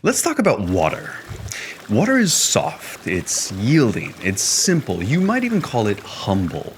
Let's talk about water. Water is soft, it's yielding, it's simple. You might even call it humble.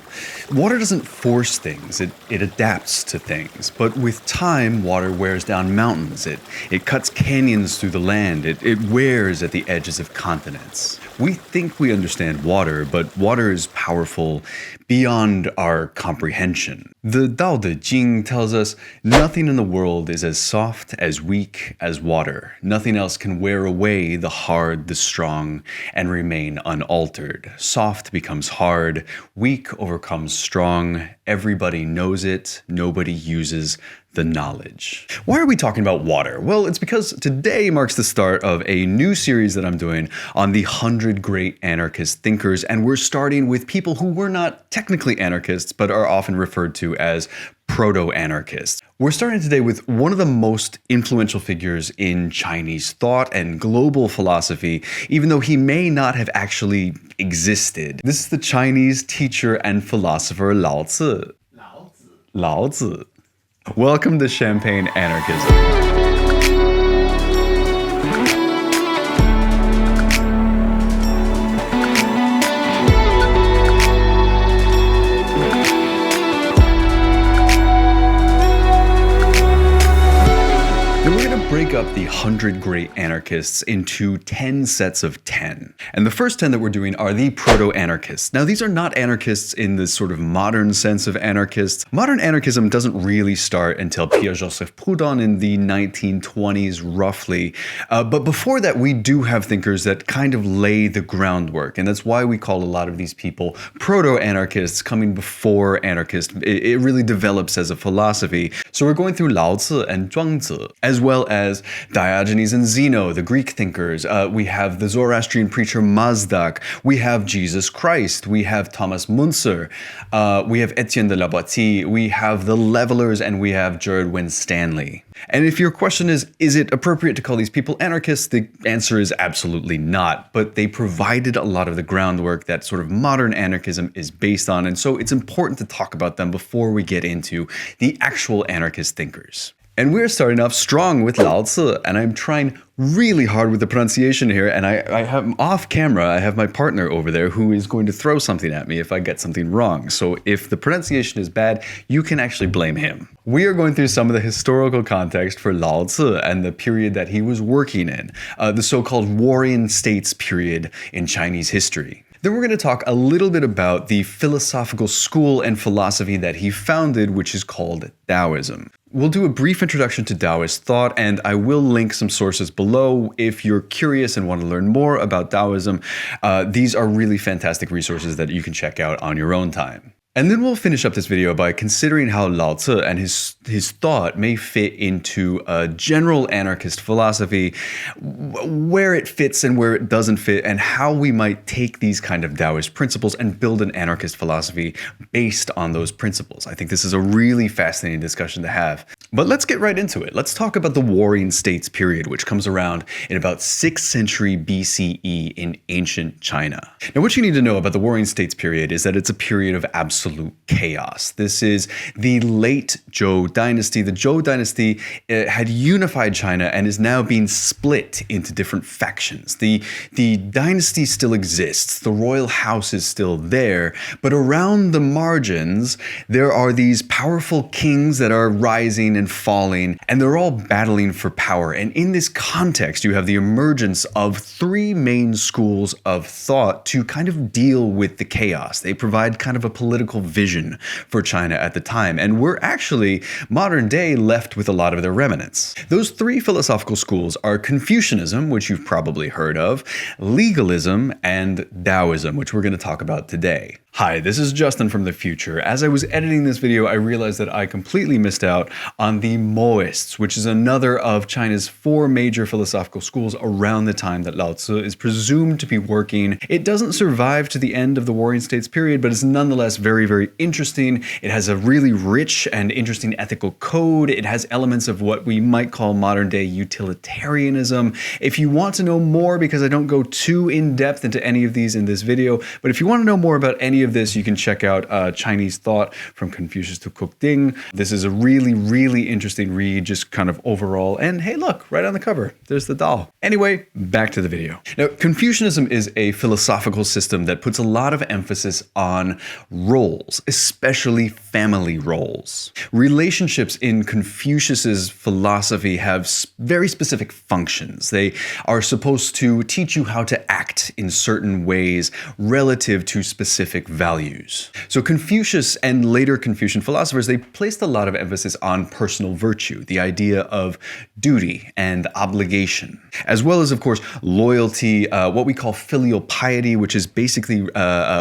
Water doesn't force things, it adapts to things. But with time, water wears down mountains, it cuts canyons through the land, it wears at the edges of continents. We think we understand water, but water is powerful beyond our comprehension. The Daodejing tells us nothing in the world is as soft, as weak as water. Nothing else can wear away the hard, the strong, and remain unaltered. Soft becomes hard, weak overcomes strong. Everybody knows it, nobody uses the knowledge. Why are we talking about water? Well, it's because today marks the start of a new series that I'm doing on the 100 great anarchist thinkers, and we're starting with people who were not technically anarchists, but are often referred to as Proto-Anarchists. We're starting today with one of the most influential figures in Chinese thought and global philosophy, even though he may not have actually existed. This is the Chinese teacher and philosopher Laozi. Laozi. Welcome to Champagne Anarchism. Break up the 100 great anarchists into 10 sets of 10. And the first 10 that we're doing are the proto-anarchists. Now, these are not anarchists in the sort of modern sense of anarchists. Modern anarchism doesn't really start until Pierre-Joseph Proudhon in the 1920s, roughly. But before that, we do have thinkers that kind of lay the groundwork. And that's why we call a lot of these people proto-anarchists, coming before anarchists. It really develops as a philosophy. So we're going through Laozi and Zhuangzi, as well as Diogenes and Zeno, the Greek thinkers. We have the Zoroastrian preacher Mazdak. We have Jesus Christ. We have Thomas Müntzer. We have Etienne de la Boétie. We have the Levelers, and we have Jared Winstanley. And if your question is it appropriate to call these people anarchists? The answer is absolutely not. But they provided a lot of the groundwork that sort of modern anarchism is based on. And so it's important to talk about them before we get into the actual anarchist thinkers. And we're starting off strong with Laozi, and I'm trying really hard with the pronunciation here, and I have off camera, I have my partner over there who is going to throw something at me if I get something wrong. So if the pronunciation is bad, you can actually blame him. We are going through some of the historical context for Laozi and the period that he was working in, the so-called Warring States period in Chinese history. Then we're going to talk a little bit about the philosophical school and philosophy that he founded, which is called Daoism. We'll do a brief introduction to Daoist thought, and I will link some sources below if you're curious and want to learn more about Daoism. These are really fantastic resources that you can check out on your own time. And then we'll finish up this video by considering how Laozi and his thought may fit into a general anarchist philosophy, where it fits and where it doesn't fit, and how we might take these kind of Daoist principles and build an anarchist philosophy based on those principles. I think this is a really fascinating discussion to have. But let's get right into it. Let's talk about the Warring States period, which comes around in about 6th century BCE in ancient China. Now, what you need to know about the Warring States period is that it's a period of absolute chaos. This is the late Zhou dynasty. The Zhou dynasty had unified China and is now being split into different factions. The dynasty still exists. The royal house is still there, but around the margins, there are these powerful kings that are rising and falling, and they're all battling for power. And in this context, you have the emergence of 3 main schools of thought to kind of deal with the chaos. They provide kind of a political vision for China at the time, and we're actually, modern day, left with a lot of their remnants. Those 3 philosophical schools are Confucianism, which you've probably heard of, legalism, and Daoism, which we're going to talk about today. Hi, this is Justin from the future. As I was editing this video, I realized that I completely missed out on the Daoists, which is another of China's 4 major philosophical schools around the time that Laozi is presumed to be working. It doesn't survive to the end of the Warring States period, but it's nonetheless very, very interesting. It has a really rich and interesting ethical code. It has elements of what we might call modern day utilitarianism. If you want to know more, because I don't go too in depth into any of these in this video, but if you want to know more about any of this, you can check out Chinese Thought from Confucius to Kukding. This is a really, really interesting read, just kind of overall. And hey, look, right on the cover, there's the Dao. Anyway, back to the video. Now, Confucianism is a philosophical system that puts a lot of emphasis on roles, especially family roles. Relationships in Confucius's philosophy have very specific functions. They are supposed to teach you how to act in certain ways relative to specific values. So Confucius and later Confucian philosophers, they placed a lot of emphasis on personal virtue, the idea of duty and obligation, as well as, of course, loyalty, what we call filial piety, which is basically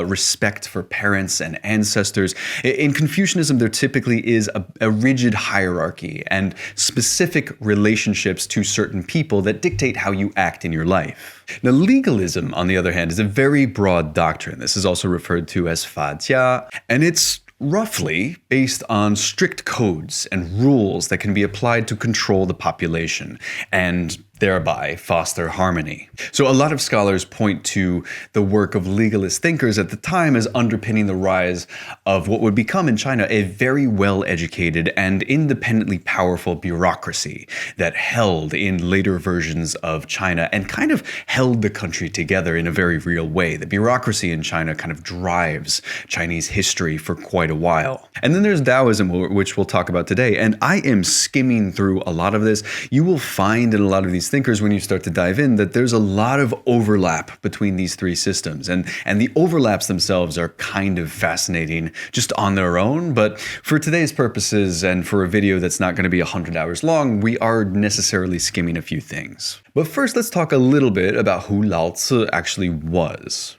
respect for parents and ancestors. In Confucianism, there typically is a rigid hierarchy and specific relationships to certain people that dictate how you act in your life. Now, legalism, on the other hand, is a very broad doctrine. This is also referred to as fajia, and it's roughly based on strict codes and rules that can be applied to control the population and thereby foster harmony. So a lot of scholars point to the work of legalist thinkers at the time as underpinning the rise of what would become in China a very well-educated and independently powerful bureaucracy that held in later versions of China and kind of held the country together in a very real way. The bureaucracy in China kind of drives Chinese history for quite a while. And then there's Daoism, which we'll talk about today. And I am skimming through a lot of this. You will find in a lot of these thinkers, when you start to dive in, that there's a lot of overlap between these three systems. And the overlaps themselves are kind of fascinating just on their own. But for today's purposes and for a video that's not going to be 100 hours long, we are necessarily skimming a few things. But first, let's talk a little bit about who Laozi actually was.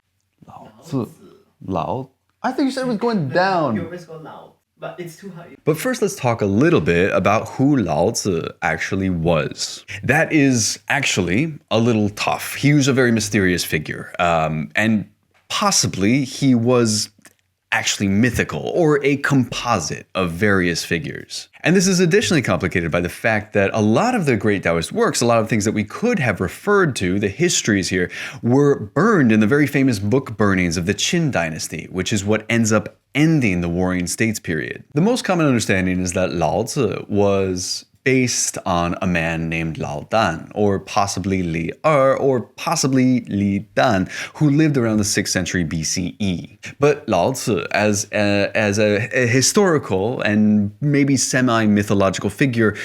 Lao? I think you said it was going down. You always go Lao, but it's too high. But first, let's talk a little bit about who Laozi actually was. That is actually a little tough. He was a very mysterious figure, and possibly he was actually mythical or a composite of various figures. And this is additionally complicated by the fact that a lot of the great Daoist works, a lot of things that we could have referred to, the histories here, were burned in the very famous book burnings of the Qin dynasty, which is what ends up ending the Warring States period. The most common understanding is that Laozi was based on a man named Lao Dan, or possibly Li Er, or possibly Li Dan, who lived around the 6th century BCE. But Laozi, as a historical and maybe semi-mythological figure,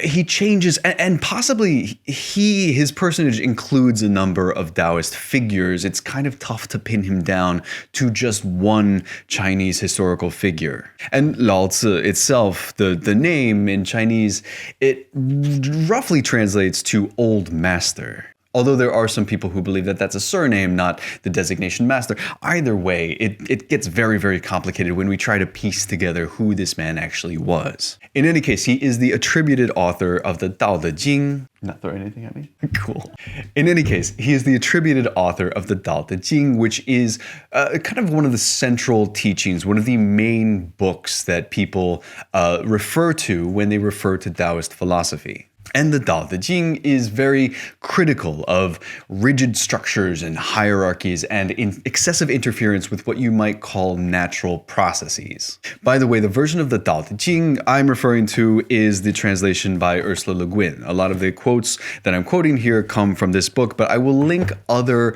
he changes, and possibly his personage includes a number of Daoist figures. It's kind of tough to pin him down to just one Chinese historical figure. And Laozi itself, the name in Chinese, it roughly translates to old master. Although there are some people who believe that that's a surname, not the designation master. Either way, it gets very, very complicated when we try to piece together who this man actually was. In any case, he is the attributed author of the Daodejing. Not throw anything at me? Cool. In any case, he is the attributed author of the Daodejing, which is kind of one of the central teachings, one of the main books that people refer to when they refer to Daoist philosophy. And the Daodejing is very critical of rigid structures and hierarchies and excessive interference with what you might call natural processes. By the way, the version of the Daodejing I'm referring to is the translation by Ursula Le Guin. A lot of the quotes that I'm quoting here come from this book, but I will link other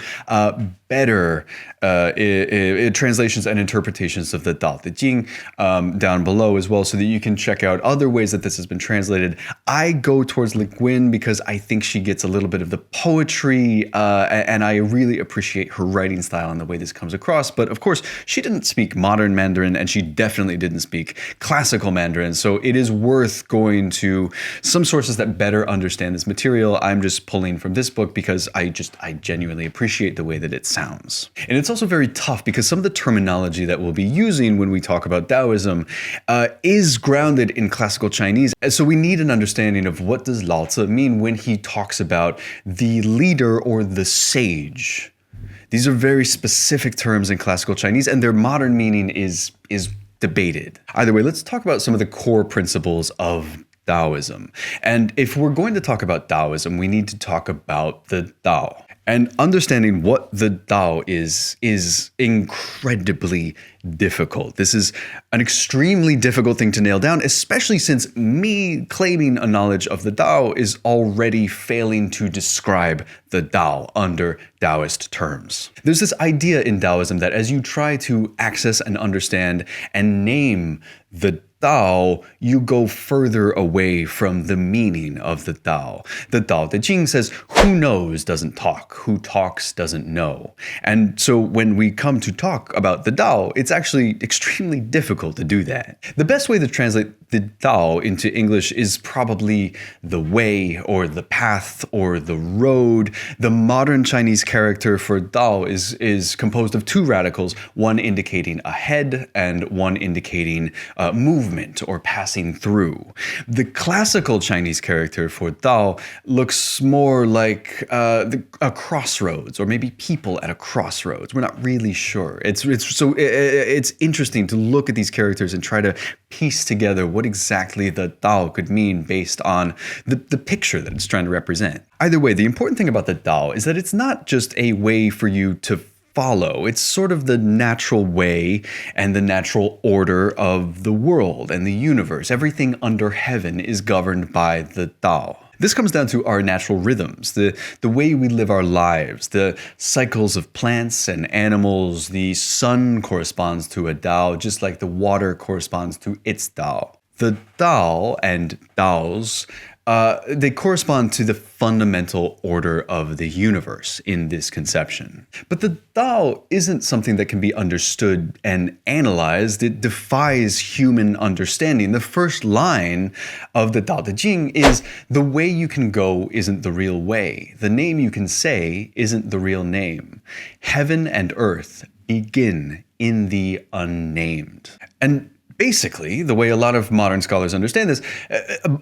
better translations and interpretations of the Daodejing down below as well, so that you can check out other ways that this has been translated. I go towards Le Guin because I think she gets a little bit of the poetry, and I really appreciate her writing style and the way this comes across. But of course, she didn't speak modern Mandarin, and she definitely didn't speak classical Mandarin, so it is worth going to some sources that better understand this material. I'm just pulling from this book because I genuinely appreciate the way that it sounds. And it's also very tough because some of the terminology that we'll be using when we talk about Daoism is grounded in classical Chinese. So we need an understanding of what does Laozi mean when he talks about the leader or the sage. These are very specific terms in classical Chinese, and their modern meaning is debated. Either way, let's talk about some of the core principles of Daoism. And if we're going to talk about Daoism, we need to talk about the Dao. And understanding what the Dao is incredibly difficult. This is an extremely difficult thing to nail down, especially since me claiming a knowledge of the Dao is already failing to describe the Dao under Daoist terms. There's this idea in Daoism that as you try to access and understand and name the Dao, you go further away from the meaning of the Dao. The Daodejing says, who knows doesn't talk, who talks doesn't know. And so when we come to talk about the Dao, it's actually extremely difficult to do that. The best way to translate the Dao into English is probably the way or the path or the road. The modern Chinese character for Dao is composed of two radicals, one indicating ahead and one indicating movement or passing through. The classical Chinese character for Dao looks more like a crossroads, or maybe people at a crossroads. We're not really sure. It's interesting to look at these characters and try to piece together what exactly the Dao could mean based on the picture that it's trying to represent. Either way, the important thing about the Dao is that it's not just a way for you to follow. It's sort of the natural way and the natural order of the world and the universe. Everything under heaven is governed by the Dao. This comes down to our natural rhythms, the way we live our lives, the cycles of plants and animals. The sun corresponds to a Dao, just like the water corresponds to its Dao. The Dao and Daos, they correspond to the fundamental order of the universe in this conception. But the Dao isn't something that can be understood and analyzed. It defies human understanding. The first line of the Daodejing is, the way you can go isn't the real way. The name you can say isn't the real name. Heaven and earth begin in the unnamed. And basically, the way a lot of modern scholars understand this,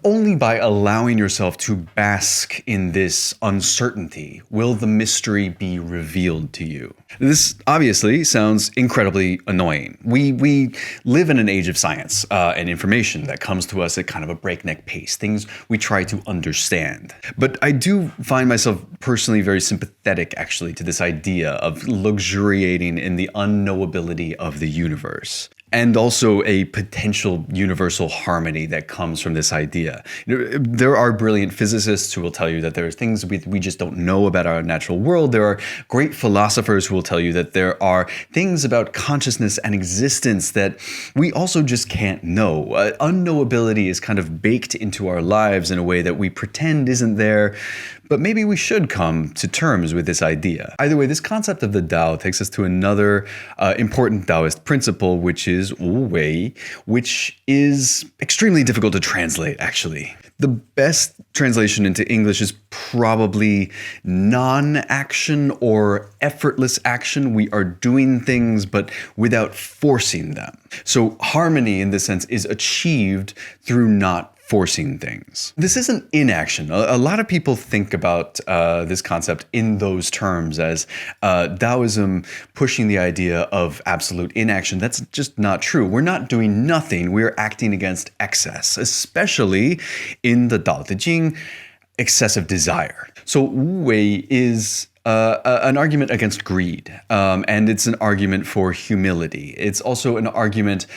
only by allowing yourself to bask in this uncertainty will the mystery be revealed to you. This obviously sounds incredibly annoying. We live in an age of science and information that comes to us at kind of a breakneck pace, things we try to understand. But I do find myself personally very sympathetic, actually, to this idea of luxuriating in the unknowability of the universe. And also a potential universal harmony that comes from this idea. There are brilliant physicists who will tell you that there are things we just don't know about our natural world. There are great philosophers who will tell you that there are things about consciousness and existence that we also just can't know. Unknowability is kind of baked into our lives in a way that we pretend isn't there, but maybe we should come to terms with this idea. Either way, this concept of the Dao takes us to another important Daoist principle, which is Wu Wei, which is extremely difficult to translate, actually. The best translation into English is probably non-action or effortless action. We are doing things, but without forcing them. So harmony, in this sense, is achieved through not forcing things. This isn't inaction. A lot of people think about this concept in those terms as Daoism pushing the idea of absolute inaction. That's just not true. We're not doing nothing. We're acting against excess, especially in the Daodejing, excessive desire. So Wu Wei is an argument against greed, and it's an argument for humility. It's also an argument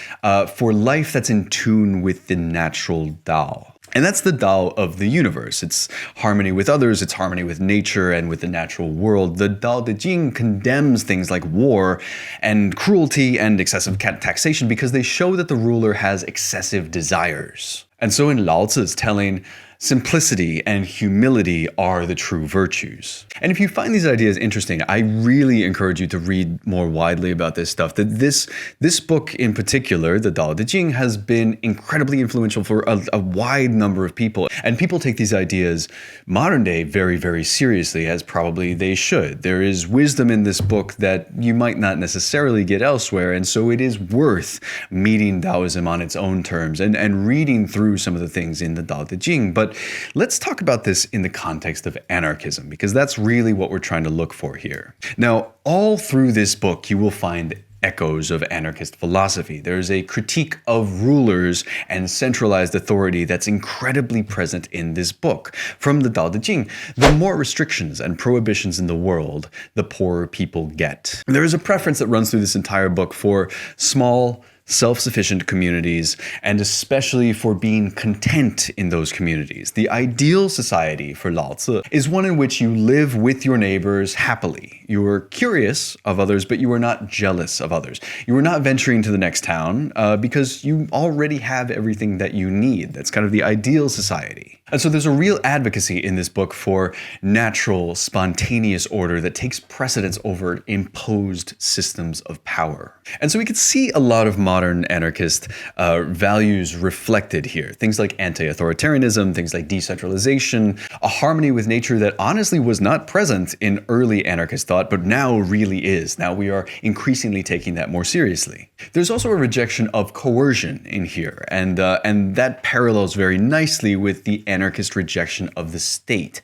for life that's in tune with the natural Dao. And that's the Dao of the universe. It's harmony with others, it's harmony with nature and with the natural world. The Daodejing condemns things like war and cruelty and excessive taxation because they show that the ruler has excessive desires. And so in Laozi's telling, simplicity and humility are the true virtues. And if you find these ideas interesting, I really encourage you to read more widely about this stuff. That this book in particular, the Daodejing, has been incredibly influential for a wide number of people. And people take these ideas modern day very, very seriously, as probably they should. There is wisdom in this book that you might not necessarily get elsewhere. And so it is worth meeting Daoism on its own terms and reading through some of the things in the Daodejing. But let's talk about this in the context of anarchism, because that's really what we're trying to look for here. Now, all through this book, you will find echoes of anarchist philosophy. There's a critique of rulers and centralized authority that's incredibly present in this book. From the Daodejing, the more restrictions and prohibitions in the world, the poorer people get. There is a preference that runs through this entire book for small, self-sufficient communities, and especially for being content in those communities. The ideal society for Laozi is one in which you live with your neighbors happily. You are curious of others, but you are not jealous of others. You are not venturing to the next town because you already have everything that you need. That's kind of the ideal society. And so there's a real advocacy in this book for natural, spontaneous order that takes precedence over imposed systems of power. And so we could see a lot of modern anarchist values reflected here. Things like anti-authoritarianism, things like decentralization, a harmony with nature that honestly was not present in early anarchist thought, but now really is. Now we are increasingly taking that more seriously. There's also a rejection of coercion in here, and that parallels very nicely with the anarchist rejection of the state.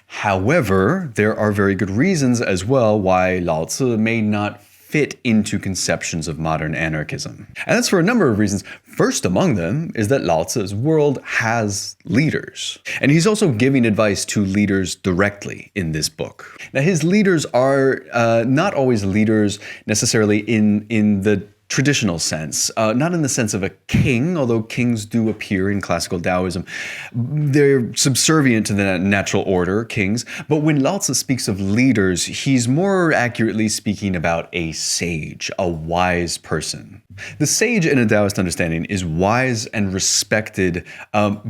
However, there are very good reasons as well why Laozi may not fit into conceptions of modern anarchism. And that's for a number of reasons. First among them is that Laozi's world has leaders. And he's also giving advice to leaders directly in this book. Now, his leaders are not always leaders necessarily in the traditional sense, not in the sense of a king, although kings do appear in classical Daoism. They're subservient to the natural order, kings. But when Laozi speaks of leaders, he's more accurately speaking about a sage, a wise person. The sage in a Daoist understanding is wise and respected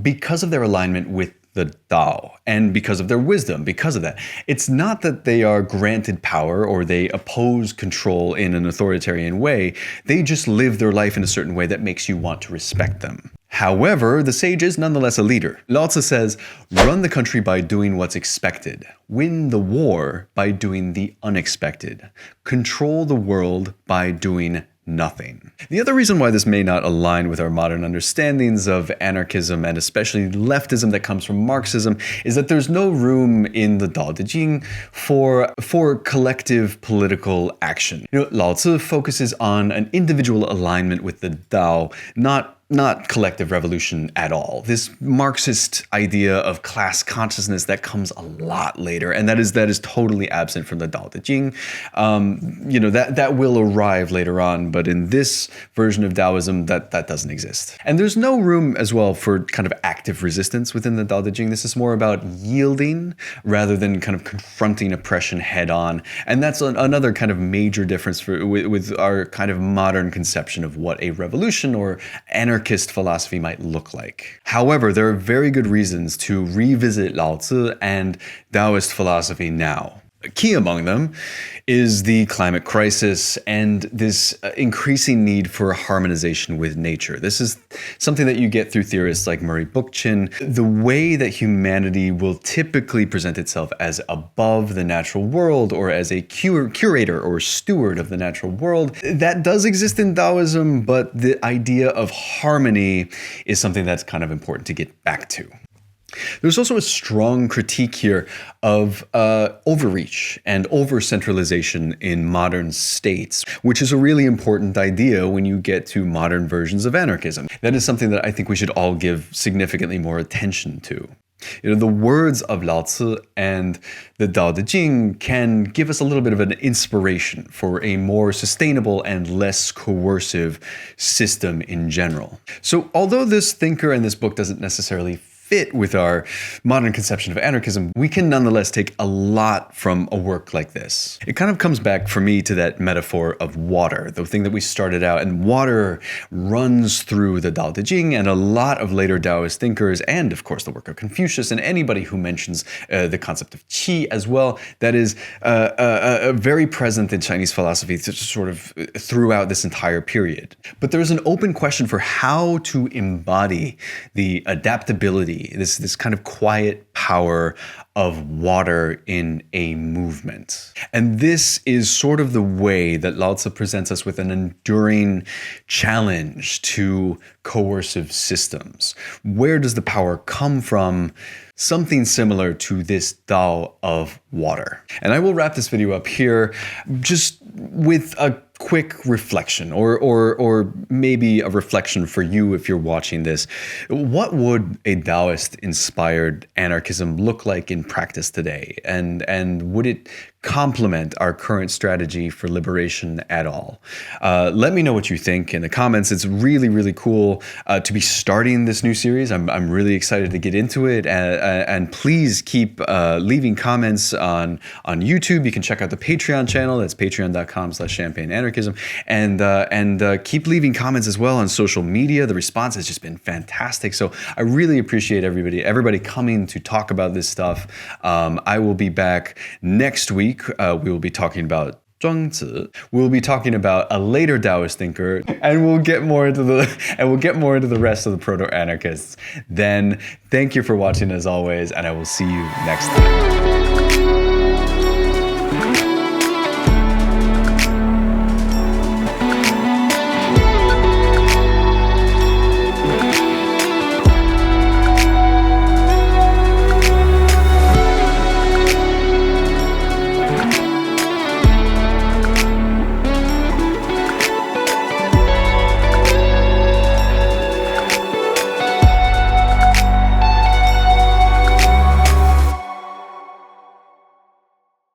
because of their alignment with the Dao, and because of their wisdom, because of that. It's not that they are granted power or they oppose control in an authoritarian way. They just live their life in a certain way that makes you want to respect them. However, the sage is nonetheless a leader. Laozi says, run the country by doing what's expected. Win the war by doing the unexpected. Control the world by doing nothing. The other reason why this may not align with our modern understandings of anarchism, and especially leftism that comes from Marxism, is that there's no room in the Daodejing for collective political action. Laozi focuses on an individual alignment with the Dao, not collective revolution at all. This Marxist idea of class consciousness that comes a lot later, and that is totally absent from the Daodejing. That will arrive later on, but in this version of Daoism, that doesn't exist. And there's no room as well for kind of active resistance within the Daodejing. This is more about yielding rather than kind of confronting oppression head on. And that's another kind of major difference with our kind of modern conception of what a revolution or anarchist philosophy might look like. However, there are very good reasons to revisit Laozi and Daoist philosophy now. Key among them is the climate crisis and this increasing need for harmonization with nature. This is something that you get through theorists like Murray Bookchin. The way that humanity will typically present itself as above the natural world or as a curator or steward of the natural world, that does exist in Daoism, but the idea of harmony is something that's kind of important to get back to. There's also a strong critique here of overreach and over-centralization in modern states, which is a really important idea when you get to modern versions of anarchism. That is something that I think we should all give significantly more attention to. The words of Laozi and the Daodejing can give us a little bit of an inspiration for a more sustainable and less coercive system in general. So although this thinker and this book doesn't necessarily fit with our modern conception of anarchism, we can nonetheless take a lot from a work like this. It kind of comes back for me to that metaphor of water, the thing that we started out, and water runs through the Daodejing and a lot of later Daoist thinkers, and of course the work of Confucius and anybody who mentions the concept of qi as well. That is very present in Chinese philosophy sort of throughout this entire period. But there's an open question for how to embody the adaptability, this kind of quiet power of water in a movement. And this is sort of the way that Laozi presents us with an enduring challenge to coercive systems. Where does the power come from? Something similar to this Dao of water. And I will wrap this video up here just with a quick reflection, or maybe a reflection for you if you're watching this. What would a Daoist-inspired anarchism look like in practice today? And would it complement our current strategy for liberation at all? Let me know what you think in the comments. It's really, really cool to be starting this new series. I'm really excited to get into it. And please keep leaving comments on YouTube. You can check out the Patreon channel. That's patreon.com/champagneanarchism. And keep leaving comments as well on social media. The response has just been fantastic. So I really appreciate everybody coming to talk about this stuff. I will be back next week. We will be talking about Zhuangzi. We'll be talking about a later Daoist thinker, and we'll get more into the rest of the proto-anarchists. Then, thank you for watching as always, and I will see you next time.